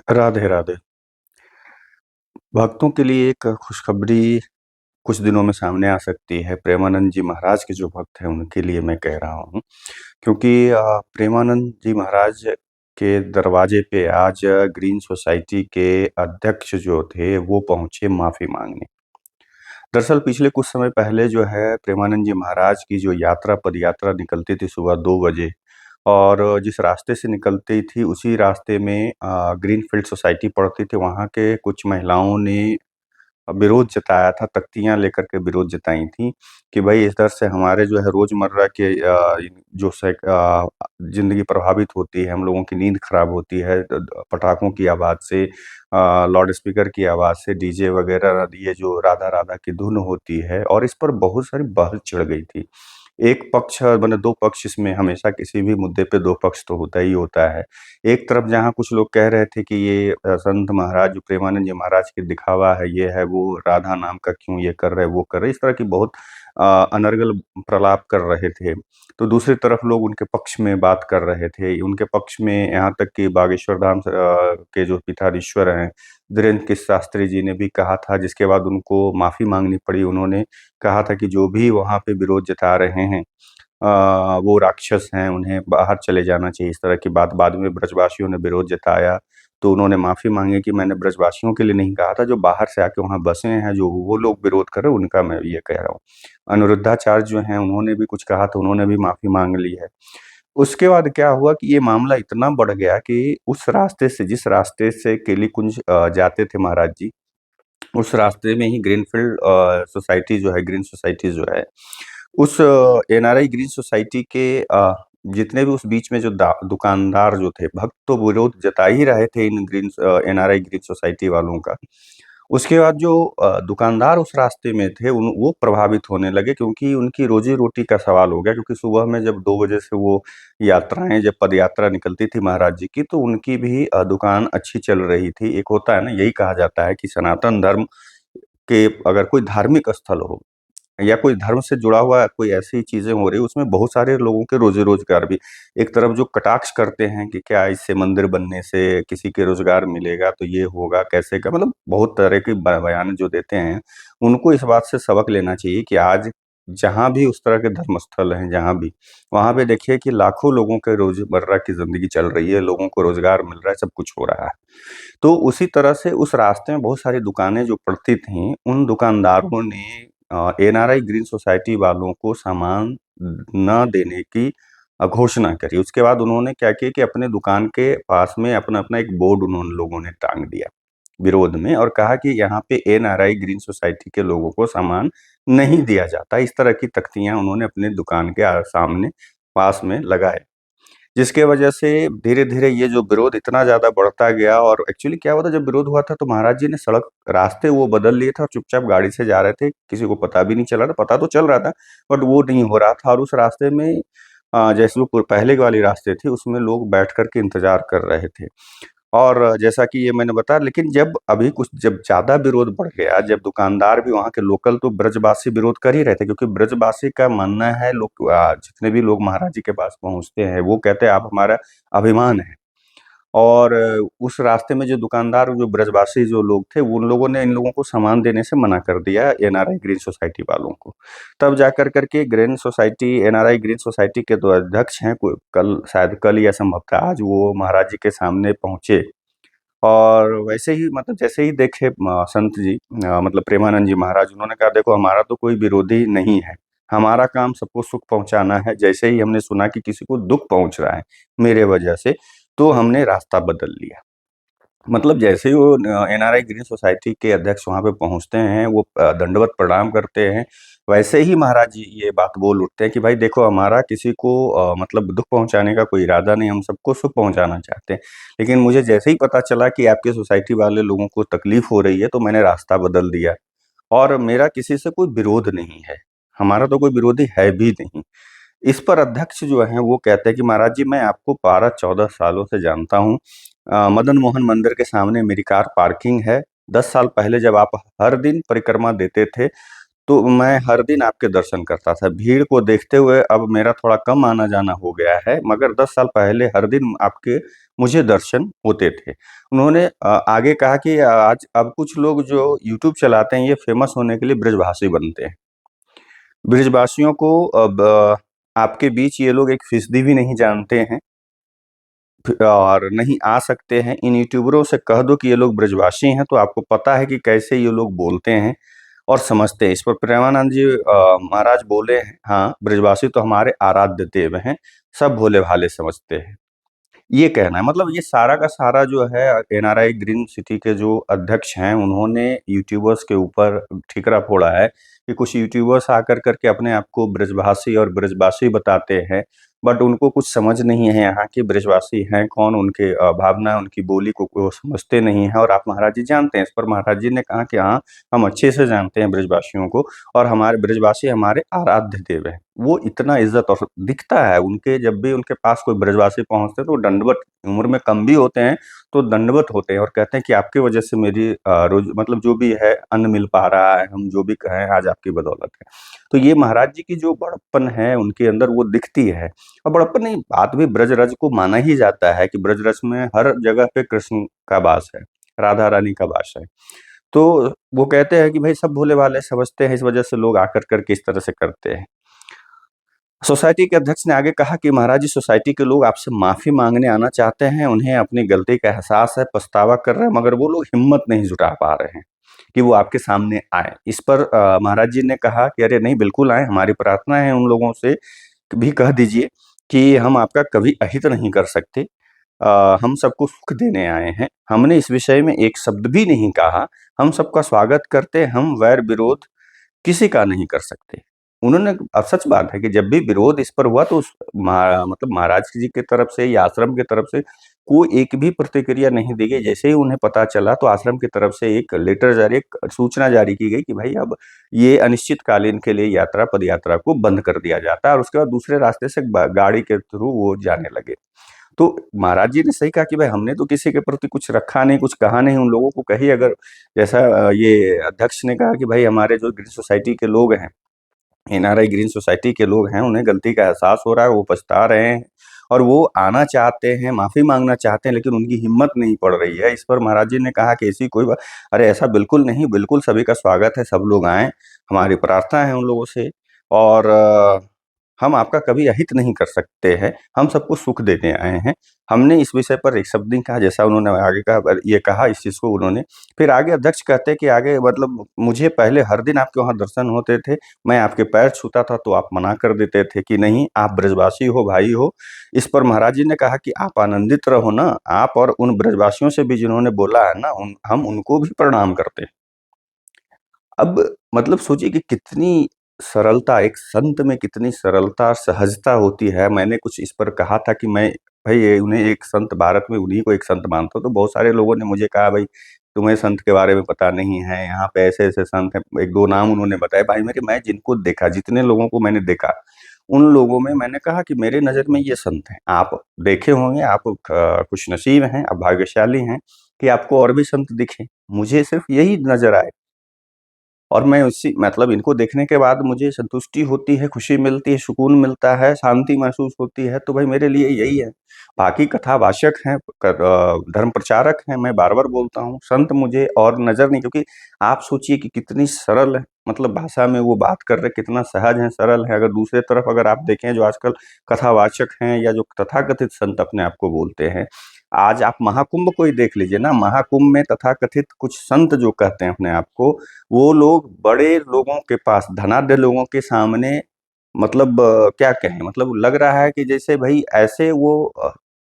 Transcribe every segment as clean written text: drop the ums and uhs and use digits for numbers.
राधे राधे। भक्तों के लिए एक खुशखबरी कुछ दिनों में सामने आ सकती है। प्रेमानंद जी महाराज के जो भक्त हैं उनके लिए मैं कह रहा हूँ, क्योंकि प्रेमानंद जी महाराज के दरवाजे पे आज ग्रीन सोसाइटी के अध्यक्ष जो थे वो पहुंचे माफी मांगने। दरअसल पिछले कुछ समय पहले जो है प्रेमानंद जी महाराज की जो यात्रा पद यात्रा निकलती थी सुबह 2 बजे, और जिस रास्ते से निकलती थी उसी रास्ते में ग्रीनफील्ड सोसाइटी पड़ती थी। वहाँ के कुछ महिलाओं ने विरोध जताया था, तख्तियाँ लेकर के विरोध जताई थी कि भाई इस दर से हमारे जो है रोज़मर्रा के ज़िंदगी प्रभावित होती है, हम लोगों की नींद खराब होती है पटाखों की आवाज़ से, लाउड स्पीकर की आवाज़ से, डीजे वगैरह ये जो राधा राधा की धुन होती है, और इस पर बहुत सारी बहस छिड़ गई थी। एक पक्ष माने 2 पक्ष, इसमें हमेशा किसी भी मुद्दे पे 2 पक्ष तो होता ही होता है। एक तरफ जहाँ कुछ लोग कह रहे थे कि ये संत महाराज जो प्रेमानंद जी महाराज की दिखावा है, ये है, वो राधा नाम का क्यों ये कर रहे हैं, वो कर रहे हैं, इस तरह की बहुत अनर्गल प्रलाप कर रहे थे। तो दूसरी तरफ लोग उनके पक्ष में बात कर रहे थे। उनके पक्ष में यहाँ तक कि बागेश्वर धाम के जो पीठाधीश्वर हैं, धीरेन्द्र कृष्ण शास्त्री जी ने भी कहा था, जिसके बाद उनको माफ़ी माँगनी पड़ी। उन्होंने कहा था कि जो भी वहाँ पे विरोध जता रहे हैं वो राक्षस हैं, उन्हें बाहर चले जाना चाहिए। इस तरह की बात बाद में ब्रजवासियों ने विरोध जताया, तो उन्होंने माफ़ी माँगी कि मैंने ब्रजवासियों के लिए नहीं कहा था, जो बाहर से आके वहाँ बसे हैं, जो वो लोग विरोध कर रहे हैं, उनका मैं ये कह रहा हूँ। अनिरुद्धाचार्य जो हैं, उन्होंने भी कुछ कहा था, उन्होंने भी माफ़ी माँग ली है। उसके बाद क्या हुआ कि ये मामला इतना बढ़ गया कि उस रास्ते से, जिस रास्ते से केली कुंज जाते थे महाराज जी, उस रास्ते में ही ग्रीनफील्ड सोसाइटी जो है, ग्रीन सोसाइटी जो है, उस एनआरआई ग्रीन सोसाइटी के जितने भी उस बीच में जो दुकानदार जो थे, भक्त तो विरोध जता ही रहे थे इन एनआरआई ग्रीन सोसाइटी वालों का। उसके बाद जो दुकानदार उस रास्ते में थे वो प्रभावित होने लगे, क्योंकि उनकी रोजी रोटी का सवाल हो गया। क्योंकि सुबह में जब 2 बजे से वो यात्राएं, जब पद यात्रा निकलती थी महाराज जी की, तो उनकी भी दुकान अच्छी चल रही थी। एक होता है ना, यही कहा जाता है कि सनातन धर्म के अगर कोई धार्मिक स्थल हो या कोई धर्म से जुड़ा हुआ कोई ऐसी चीजें हो रही, उसमें बहुत सारे लोगों के रोजी रोजगार भी। एक तरफ जो कटाक्ष करते हैं कि क्या इससे मंदिर बनने से किसी के रोजगार मिलेगा, तो ये होगा कैसे का, मतलब बहुत तरह के बयान जो देते हैं, उनको इस बात से सबक लेना चाहिए कि आज जहाँ भी उस तरह के धर्म स्थल हैं, जहाँ भी, वहां पे देखिए कि लाखों लोगों के रोजमर्रा की जिंदगी चल रही है, लोगों को रोजगार मिल रहा है, सब कुछ हो रहा है। तो उसी तरह से उस रास्ते में बहुत सारी दुकानें जो पड़ती थीं, उन दुकानदारों ने एनआरआई ग्रीन सोसाइटी वालों को सामान न देने की घोषणा करी। उसके बाद उन्होंने क्या किया कि अपने दुकान के पास में अपना-अपना एक बोर्ड उन्होंने लोगों ने टाँग दिया विरोध में, और कहा कि यहाँ पे एनआरआई ग्रीन सोसाइटी के लोगों को सामान नहीं दिया जाता। इस तरह की तख्तियाँ उन्होंने अपने दुकान के सामने पास में लगाए। जिसके वजह से धीरे-धीरे ये जो विरोध इतना ज़्यादा बढ़ता गया, और एक्चुअली क्या हुआ था, जब विरोध हुआ था तो महाराज जी ने सड़क रास्ते वो बदल लिए थे और चुपचाप गाड़ी से जा रहे थे। किसी को पता भी नहीं चला था, पता तो चल रहा था, बट वो नहीं हो रहा था। और उस रास्ते में जैसे वो पहले वाली रास्ते थी, उसमें लोग बैठ कर के इंतज़ार कर रहे थे। और जैसा कि ये मैंने बताया, लेकिन जब ज़्यादा विरोध बढ़ गया, जब दुकानदार भी वहाँ के लोकल तो ब्रजवासी विरोध कर ही रहे थे, क्योंकि ब्रजवासी का मानना है, लोग जितने भी लोग महाराज जी के पास पहुँचते हैं, वो कहते हैं आप हमारा अभिमान हैं। और उस रास्ते में जो दुकानदार, जो ब्रजवासी जो लोग थे, उन लोगों ने इन लोगों को सामान देने से मना कर दिया एनआरआई ग्रीन सोसाइटी वालों को। तब जाकर के green society, NRI green society के जो अध्यक्ष हैं, कल, शायद कल या संभवतः आज, वो महाराज जी के सामने पहुंचे। और वैसे ही, मतलब जैसे ही देखे संत जी, मतलब प्रेमानंद जी महाराज, उन्होंने कहा देखो हमारा तो कोई विरोधी नहीं है, हमारा काम सबको सुख पहुंचाना है। जैसे ही हमने सुना कि किसी को दुख पहुंच रहा है मेरे वजह से, तो हमने रास्ता बदल लिया। मतलब जैसे ही वो एनआरआई ग्रीन सोसाइटी के अध्यक्ष वहाँ पे पहुँचते हैं, वो दंडवत प्रणाम करते हैं, वैसे ही महाराज जी ये बात बोल उठते हैं कि भाई देखो हमारा किसी को मतलब दुख पहुँचाने का कोई इरादा नहीं, हम सबको सुख पहुँचाना चाहते हैं। लेकिन मुझे जैसे ही पता चला कि आपके सोसाइटी वाले लोगों को तकलीफ हो रही है, तो मैंने रास्ता बदल दिया। और मेरा किसी से कोई विरोध नहीं है, हमारा तो कोई विरोधी है भी नहीं। इस पर अध्यक्ष जो हैं वो कहते हैं कि महाराज जी मैं आपको 12-14 सालों से जानता हूँ। मदन मोहन मंदिर के सामने मेरी कार पार्किंग है। 10 साल पहले जब आप हर दिन परिक्रमा देते थे, तो मैं हर दिन आपके दर्शन करता था। भीड़ को देखते हुए अब मेरा थोड़ा कम आना-जाना हो गया है, मगर 10 साल पहले हर दिन आपके मुझे दर्शन होते थे। उन्होंने आगे कहा कि आज अब कुछ लोग जो यूट्यूब चलाते हैं, ये फ़ेमस होने के लिए ब्रजभाषी बनते हैं। ब्रजवासियों को अब आपके बीच ये लोग 1 फ़ीसदी भी नहीं जानते हैं और नहीं आ सकते हैं। इन यूट्यूबरों से कह दो कि ये लोग ब्रजवासी हैं, तो आपको पता है कि कैसे ये लोग बोलते हैं और समझते हैं। इस पर प्रेमानंद जी महाराज बोले हैं, हाँ, ब्रजवासी तो हमारे आराध्य देव हैं, सब भोले-भाले समझते हैं। ये कहना है मतलब ये सारा का सारा जो है एनआरआई ग्रीन सिटी के जो अध्यक्ष हैं, उन्होंने यूट्यूबर्स के ऊपर ठीकरा फोड़ा है कि कुछ यूट्यूबर्स आकर करके अपने आप को ब्रजभाषी और ब्रजवासी बताते हैं, बट उनको कुछ समझ नहीं है यहाँ के ब्रजवासी हैं कौन, उनके भावना, उनकी बोली को वो समझते नहीं हैं और आप महाराज जी जानते हैं। इस पर महाराज जी ने कहा कि हाँ, हम अच्छे से जानते हैं ब्रजवासियों को और हमारे ब्रजवासी हमारे आराध्य देव हैं। वो इतना इज़्ज़त और दिखता है उनके जब भी उनके पास कोई ब्रजवासी पहुँचते हैं तो वो दंडवत उम्र में कम भी होते हैं, तो दंडवत होते हैं और कहते हैं कि आपकी वजह से मेरी रोज़ मतलब जो भी है अन्न मिल पा रहा है, हम जो भी कहें आज आपकी बदौलत है। तो ये महाराज जी की जो बड़प्पन है उनके अंदर वो दिखती है और बड़प्पन नहीं बात भी ब्रज-रज को माना ही जाता है कि ब्रज-रज में हर जगह पे कृष्ण का वास है, राधा रानी का वास है। तो वो कहते हैं कि भई सब भोले-भाले समझते हैं, इस वजह से लोग आकर कर के इस तरह से करते हैं। सोसाइटी के अध्यक्ष ने आगे कहा कि महाराज जी सोसाइटी के लोग आपसे माफ़ी माँगने आना चाहते हैं, उन्हें अपनी गलती का एहसास है, पछतावा कर रहे हैं, मगर वो लोग हिम्मत नहीं जुटा पा रहे हैं कि वो आपके सामने आएँ। इस पर महाराज जी ने कहा कि अरे नहीं बिल्कुल आएँ, हमारी प्रार्थना है उन लोगों से भी कह दीजिए कि हम आपका कभी अहित नहीं कर सकते। हम सबको सुख देने आए हैं। हमने इस विषय में एक शब्द भी नहीं कहा। हम सबका स्वागत करते हैं, हम वैर-विरोध किसी का नहीं कर सकते। उन्होंने सच बात है कि जब भी विरोध इस पर हुआ तो उस मतलब महाराज जी की तरफ से या आश्रम की तरफ से कोई एक भी प्रतिक्रिया नहीं दी गई। जैसे ही उन्हें पता चला तो आश्रम की तरफ से एक लेटर जारी एक सूचना जारी की गई कि भाई अब ये अनिश्चितकालीन के लिए यात्रा पदयात्रा को बंद कर दिया जाता है और उसके बाद दूसरे रास्ते से ब गाड़ी के थ्रू वो जाने लगे। तो महाराज जी ने सही कहा कि भाई हमने तो किसी के प्रति कुछ रखा नहीं, कुछ कहा नहीं, उन लोगों को कहिए अगर जैसा ये अध्यक्ष ने कहा कि भाई हमारे जो ग्रीन सोसाइटी के लोग हैं, एनआरआई ग्रीन सोसाइटी के लोग हैं, उन्हें गलती का एहसास हो रहा है, वो पछता रहे हैं और वो आना चाहते हैं, माफ़ी माँगना चाहते हैं, लेकिन उनकी हिम्मत नहीं पड़ रही है। इस पर महाराज जी ने कहा कि ऐसी कोई बा अरे ऐसा बिल्कुल नहीं, बिल्कुल सभी का स्वागत है, सब लोग आएँ, हमारी प्रार्थना है उन लोगों से और हम आपका कभी अहित नहीं कर सकते हैं, हम सबको सुख देने आए हैं। हमने इस विषय पर एक शब्द नहीं कहा, जैसा उन्होंने आगे कहा ये कहा इस चीज़ को उन्होंने। फिर आगे अध्यक्ष कहते हैं कि आगे मतलब मुझे पहले हर दिन आपके वहाँ दर्शन होते थे, मैं आपके पैर छूता था तो आप मना कर देते थे कि नहीं आप ब्रजवासी हो, भाई हो। इस पर महाराज जी ने कहा कि आप आनंदित रहो ना, आप और उन ब्रजवासियों से भी जिन्होंने बोला है ना हम उनको भी प्रणाम करते हैं। अब मतलब सोचिए कि कितनी सरलता एक संत में कितनी सरलता, सहजता होती है। मैंने कुछ इस पर कहा था कि मैं भई ये उन्हें एक संत भारत में उन्हीं को एक संत मानता हूँ। तो बहुत सारे लोगों ने मुझे कहा भई तुम्हें संत के बारे में पता नहीं है, यहाँ पे ऐसे-ऐसे संत हैं। 1-2 नाम उन्होंने बताए। भाई मेरे मैं जिनको देखा, जितने लोगों को मैंने देखा, उन लोगों में मैंने कहा कि मेरे नज़र में ये संत हैं। आप देखे होंगे, आप खुशनसीब हैं, आप भाग्यशाली हैं कि आपको और भी संत दिखे। मुझे सिर्फ़ यही नज़र आए। और मैं उसी मतलब इनको देखने के बाद मुझे संतुष्टि होती है, खुशी मिलती है, सुकून मिलता है, शांति महसूस होती है, तो भाई मेरे लिए यही है। बाकी कथावाचक हैं, धर्म प्रचारक हैं, मैं बार-बार बोलता हूँ, संत मुझे और नज़र नहीं क्योंकि आप सोचिए कि कितनी सरल मतलब भाषा में वो बात कर रहे हैं, कितना सहज हैं, सरल हैं। अगर दूसरे तरफ अगर आप देखें जो आजकल कथावाचक हैं या जो तथाकथित संत अपने आप को बोलते हैं, आज आप महाकुंभ को ही देख लीजिए ना, महाकुंभ में तथाकथित कुछ संत जो कहते हैं अपने आप को, वो लोग बड़े लोगों के पास, धनाढ्य लोगों के सामने मतलब क्या कहें मतलब लग रहा है कि जैसे भई ऐसे वो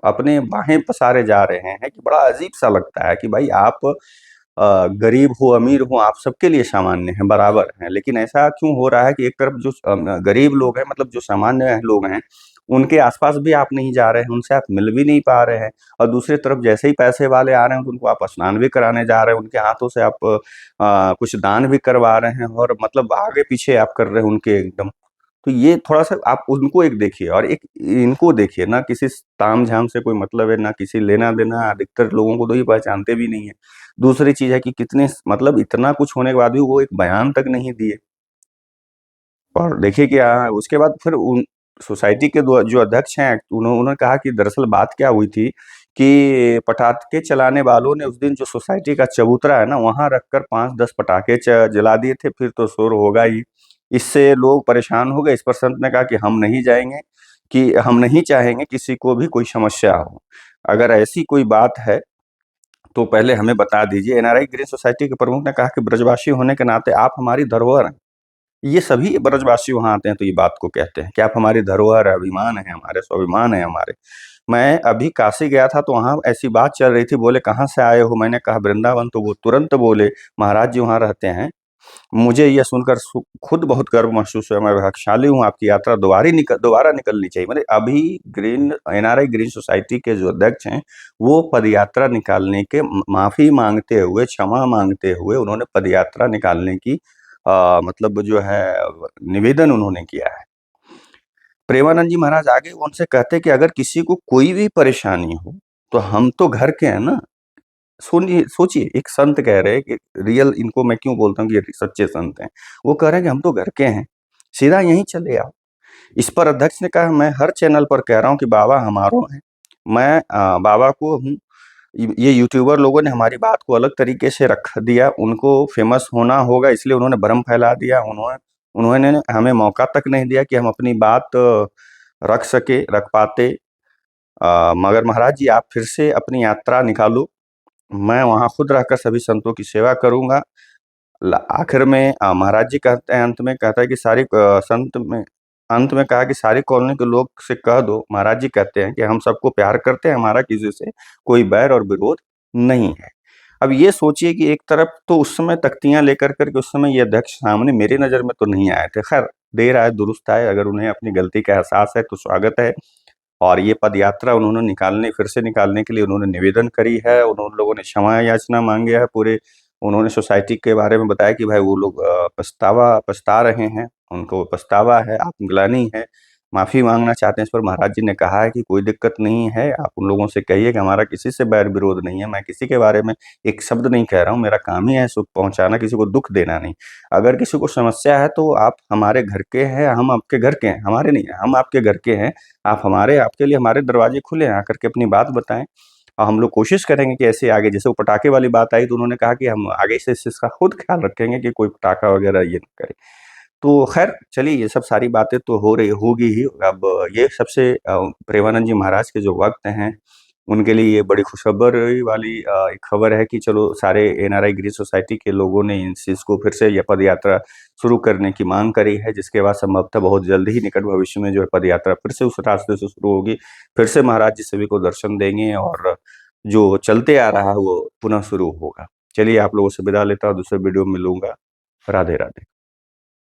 अपने बाहें पसारे जा रहे हैं कि बड़ा अजीब-सा लगता है कि भाई आप गरीब हो, अमीर हो, आप सबके लिए सामान्य हैं, बराबर हैं। लेकिन ऐसा क्यों हो रहा है कि एक तरफ जो गरीब लोग हैं मतलब जो सामान्य लोग हैं, उनके आस-पास भी आप नहीं जा रहे हैं, उनसे आप मिल भी नहीं पा रहे हैं और दूसरी तरफ जैसे ही पैसे वाले आ रहे हैं, तो उनको आप स्नान भी कराने जा रहे हैं, उनके हाथों से आप कुछ दान भी करवा रहे हैं और मतलब आगे-पीछे आप कर रहे हैं उनके एकदम। तो ये थोड़ा-सा आप उनको एक देखिए और एक इनको देखिए, ना किसी ताम-झाम से कोई मतलब है, ना किसी लेना-देना, अधिकतर लोगों को तो ये पहचानते भी नहीं है। दूसरी चीज़ है कि कितने मतलब इतना कुछ होने के बाद भी वो एक बयान तक नहीं दिए। और देखिए कि उसके बाद फिर उन सोसाइटी के जो अध्यक्ष हैं उन्होंने कहा कि दरअसल बात क्या हुई थी कि पटाखे चलाने वालों ने उस दिन जो सोसाइटी का चबूतरा है ना वहां रखकर 5-10 पटाखे जला दिए थे, फिर तो शोर होगा ही। इससे लोग परेशान हो गए। इस पर संत ने कहा कि हम नहीं जाएंगे, कि हम नहीं चाहेंगे किसी को भी कोई समस्या हो। अगर ऐसी कोई बात है तो पहले हमें बता दीजिए। एनआरआई ग्रीन सोसाइटी के प्रमुख ने कहा कि ब्रजवासी होने के नाते आप हमारी धरोहर हैं। ये सभी ब्रजवासी वहां आते हैं तो ये बात को कहते हैं कि आप हमारी धरोहर है, अभिमान है, हमारे स्वाभिमान है हमारे। मैं अभी काशी गया था तो वहां ऐसी बात चल रही थी, बोले कहाँ से आए हो, मैंने कहा वृंदावन, तो वो तुरंत बोले महाराज जी वहां रहते हैं। मुझे यह सुनकर खुद बहुत गर्व महसूस हुआ। मैं भाग्यशाली हूँ, आपकी यात्रा दोबारा निकलनी चाहिए। मतलब अभी ग्रीन एनआरआई ग्रीन सोसाइटी के जो अध्यक्ष हैं वो पदयात्रा निकालने के माफी मांगते हुए, क्षमा मांगते हुए उन्होंने पदयात्रा निकालने की मतलब जो है निवेदन उन्होंने किया है। प्रेमानंद जी महाराज आगे वो उनसे कहते कि अगर किसी को कोई भी परेशानी हो तो हम तो घर के हैं ना। सुनिए, सोचिए, एक संत कह रहे हैं कि रियल, इनको मैं क्यों बोलता हूँ कि ये सच्चे संत हैं। वो कह रहे हैं कि हम तो घर के हैं, सीधा यहीं चले आओ। इस पर अध्यक्ष ने कहा मैं हर चैनल पर कह रहा हूँ कि बाबा हमारो हैं। मैं बाबा को हूँ। ये यूट्यूबर लोगों ने हमारी बात को अलग तरीके से रख दिया। उनको फेमस होना होगा इसलिए उन्होंने भ्रम फैला दिया। उन्होंने उन्होंने हमें मौका तक नहीं दिया कि हम अपनी बात रख पाते। मगर महाराज जी आप फिर से अपनी यात्रा निकालो, मैं वहां खुद रहकर सभी संतों की सेवा करूंगा। आखिर में महाराज जी कहते हैं, अंत में कहता है कि संत में अंत में कहा कि सारी कॉलोनी के लोग से कह दो। महाराज जी कहते हैं कि हम सबको प्यार करते हैं, हमारा किसी से कोई बैर और विरोध नहीं है। अब ये सोचिए कि एक तरफ तो उस समय तख्तियां लेकर करके उस समय ये अध्यक्ष सामने मेरी नजर में तो नहीं आए थे। खैर देर आए दुरुस्त आए, अगर उन्हें अपनी गलती का एहसास है तो स्वागत है। और ये पद यात्रा उन्होंने फिर से निकालने के लिए उन्होंने निवेदन करी है। उन्होंने लोगों ने क्षमा याचना मांगे है पूरे। उन्होंने सोसाइटी के बारे में बताया कि भाई वो लोग पछता रहे हैं, उनको पछतावा है, आत्मग्लानि है, माफी मांगना चाहते हैं। इस पर महाराज जी ने कहा है कि कोई दिक्कत नहीं है, आप उन लोगों से कहिए कि हमारा किसी से बैर विरोध नहीं है। मैं किसी के बारे में एक शब्द नहीं कह रहा हूँ, मेरा काम ही है सुख पहुंचाना, किसी को दुख देना नहीं। अगर किसी को समस्या है तो आप हमारे घर के हैं, हम आपके घर के हैं, हमारे नहीं है, हम आपके घर के हैं। आपके लिए हमारे दरवाजे खुले हैं, आकर के अपनी बात बताएं। और हम लोग कोशिश करेंगे कि ऐसे आगे, जैसे वो पटाखे वाली बात आई तो उन्होंने कहा कि हम आगे से इस चीज का खुद ख्याल रखेंगे कि कोई पटाखा वगैरह ये ना करे। तो खैर चलिए, ये सब सारी बातें तो होगी ही। अब ये सबसे प्रेमानंद जी महाराज के जो वक्त हैं उनके लिए ये बड़ी खुशखबरी वाली एक खबर है कि चलो सारे एनआरआई ग्रीन सोसाइटी के लोगों ने इस चीज को फिर से यह पद यात्रा शुरू करने की मांग करी है, जिसके बाद संभवतः बहुत जल्द ही निकट भविष्य में जो है पद यात्रा फिर से उस रास्ते से शुरू होगी। फिर से महाराज जी सभी को दर्शन देंगे और जो चलते आ रहा है वो पुनः शुरू होगा। चलिए आप लोगों से विदा लेता हूँ, दूसरे वीडियो में मिलूंगा। राधे राधे।